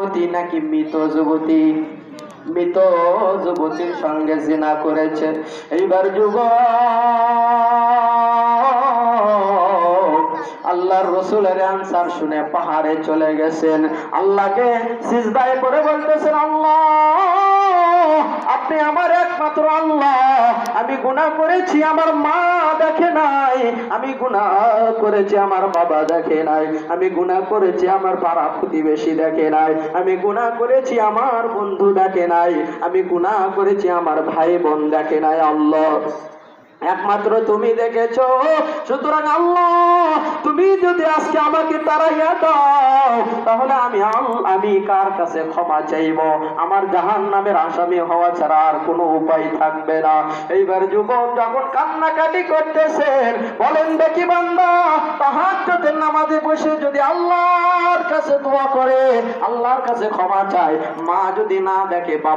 যুবতী নাকি মৃত যুবতী? মৃত যুবতীর সঙ্গে জিনা করেছে। এইবার যুবক আল্লাহর রাসূলের আনসার শুনে পাহাড়ে চলে গেছেন, আল্লাহকে সিজদায় করে বলতেছেন, আল্লাহ আপনি আমার একমাত্র আল্লাহ। আমি গুনাহ করেছি, আমার মা দেখে নাই। আমি গুনাহ করেছি, আমার বাবা দেখে নাই। আমি গুনাহ করেছি, আমার পাড়া প্রতিবেশী দেখে নাই। আমি গুনাহ করেছি, আমার বন্ধু দেখে নাই। আমি গুনাহ করেছি, আমার ভাই বোন দেখে নাই। আল্লাহ একমাত্র তুমি দেখেছো। সুতরাং আল্লাহ তুমি যদি আজকে আমাকে তাড়াইয়া দাও, তাহলে আমি কার কাছে ক্ষমা চাইব? আমার জাহান্নামের আসামি হওয়া ছাড়া আর কোনো উপায় থাকবে না। এইবার যুবক যখন কান্নাকাটি করতেছেন, বলেন দেখি বান্দা তাহাজ্জুদের নামাজে বসে যদি আল্লাহর কাছে দোয়া করে, আল্লাহর কাছে ক্ষমা চায়, মা যদি না দেখে, বাবা